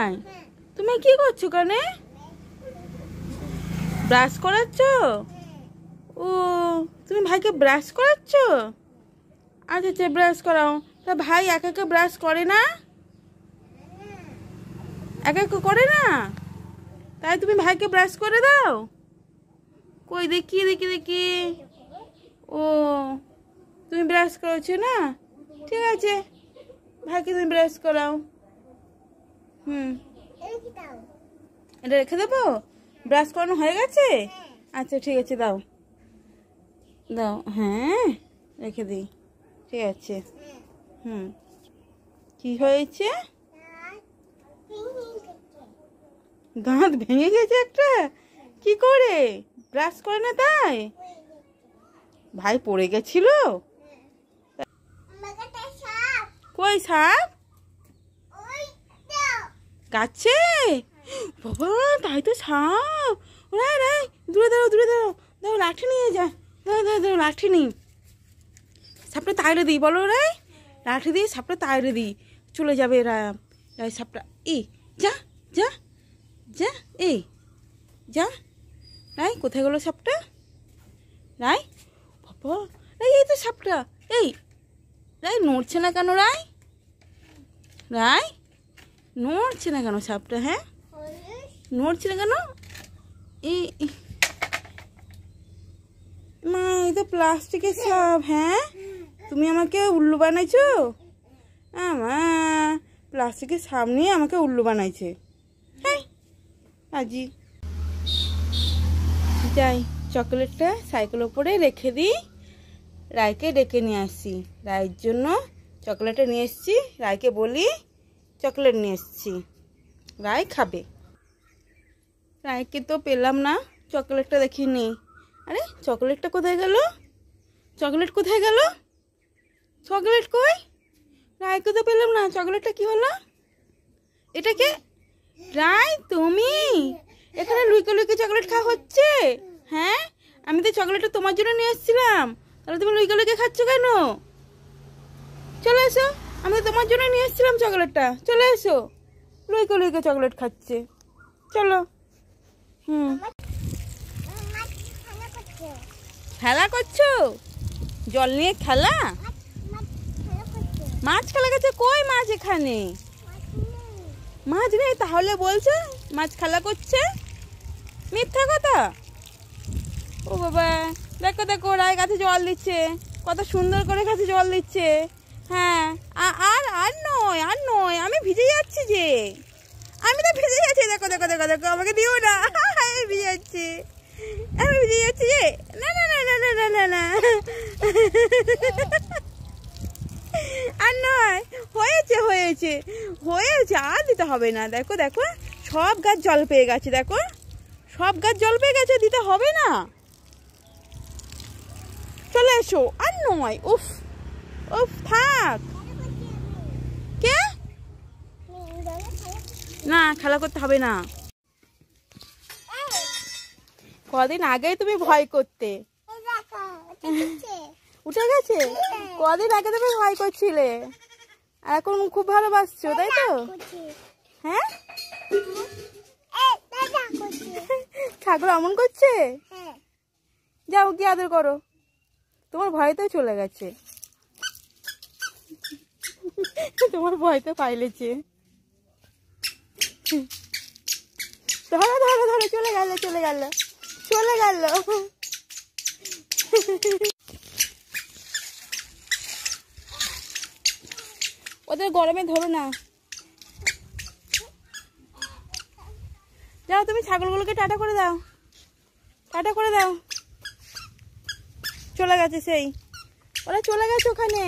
নাই? তুমি কি করছো কানে? ব্রাশ করাচ্ছ? ও, তুমি ভাইকে ব্রাশ করাচ্ছ? আচ্ছা আচ্ছা, ব্রাশ করাও। তা ভাই একা একা ব্রাশ করে না? একা একা করে না? তাই তুমি ভাইকে ব্রাশ করে দাও। কই দেখি দেখি দেখি। ও, তুমি ব্রাশ করেছো না? ঠিক আছে, ভাইকে তুমি ব্রাশ করাও। এটা রেখে দেবো? ব্রাশ করানো হয়ে গেছে? আচ্ছা ঠিক আছে, দাও দাও। হ্যাঁ, রেখে দিই। ঠিক আছে। কি হয়েছে? দাঁত ভেঙে গেছে একটা? কি করে? ব্রাশ করে না তাই? ভাই পড়ে গেছিল? কই সাপ? গাছে? বাবা, তাই তো সাপ। রাই রাই, দূরে দাঁড়াও দূরে দাঁড়াও। দাও লাঠি নিয়ে যা। দাও দাও দাও, লাঠি নিই। সাপটা তাইড়ে দিই বলো রাই। লাঠি দিয়ে সাপটা তাইড়ে দিই, চলে যাবে রাই। সাপটা এই যা যা যা, এই যা। রাই কোথায় গেলো সাপটা? রাই বাবা, রাই এই তো সাপটা। এই রাই, নড়ছে না কেন রাই? রাই নড়ছে না কেন সাপটা? হ্যাঁ, নড়ছে না কেন? এই মা, এই তো প্লাস্টিকের সাপ। হ্যাঁ, তুমি আমাকে উল্লু বানাইছো? মা, প্লাস্টিকের সাপ নিয়ে আমাকে উল্লু বানাইছে। হ্যাঁ, আজি যাই, চকলেটটা সাইকেলের উপরে রেখে দিই, রায়কে ডেকে নিয়ে আসি। রায়ের জন্য চকলেটটা নিয়ে এসছি। রায়কে বলি চকলেট নিয়ে এসছি, রায় খাবে। রায়কে তো পেলাম না, চকলেটটা দেখিনি। আরে চকলেটটা কোথায় গেল? চকলেট কোথায় গেল? চকলেট কই? রায়কে তো পেলাম না, চকলেটটা কি হলো? এটা কে? রায় তুমি এখানে লুইকে লুইকে চকলেট খাওয়া হচ্ছে? হ্যাঁ, আমি তো চকলেটটা তোমার জন্য নিয়ে এসেছিলাম, তাহলে তুমি লুইকে লুইকে খাচ্ছ কেন? চলে এসো, আমি তো তোমার জন্য নিয়ে এসেছিলাম চকলেটটা। চলে এসো, লুইকে লুইকে চকলেট খাচ্ছে। চলো। খেলা করছো? জল নিয়ে খেলা? মাছ খেলা গেছে? কই মাছ? এখানে মাছ নেই। তাহলে বলছো মাছ খেলা করছে? মিথ্যা কথা। ও বাবা, দেখো দেখো, রায় গাছে জল দিচ্ছে, কত সুন্দর করে গাছে জল দিচ্ছে। হ্যাঁ, আর আর নয়, আর নয়, আমি ভিজে যাচ্ছি যে, আমি তো ভিজে যাচ্ছি। দেখো দেখো দেখো দেখো, আমাকে দিও না। আমি ভিজে যাচ্ছি, আমি ভিজে যাচ্ছি যে। না না না না না না না না, আর নয়, হয়েছে হয়েছে হয়েছে, আর দিতে হবে না। দেখো দেখো, সব গাছ জল পেয়ে গেছে। দেখো, সব গাছ জল পেয়ে গেছে, দিতে হবে না। চলে এসো, আর নয়। উফ উফ, থাক। কে? না, খেলা করতে হবে না। কদিন আগেই তুমি ভয় করতে। উঠে গেছে? কদিন আগে তুমি ভয় করছিলে, এখন খুব ভালোবাসছো, তাই তো? হ্যাঁ, ঠাকুর অমন করছে? যাও গিয়ে আদর করো, তোমার ভয় তো চলে গেছে। তোমার ভয় তো পাইলেছে। ধরো ধরো ধরো, চলে গেল চলে গেল চলে গেল। ওদের গরমে ধরো না। যাও, তুমি ছাগলগুলোকে টাটা করে দাও, টাটা করে দাও। চলে গেছে সেই, ওরা চলে গেছে ওখানে।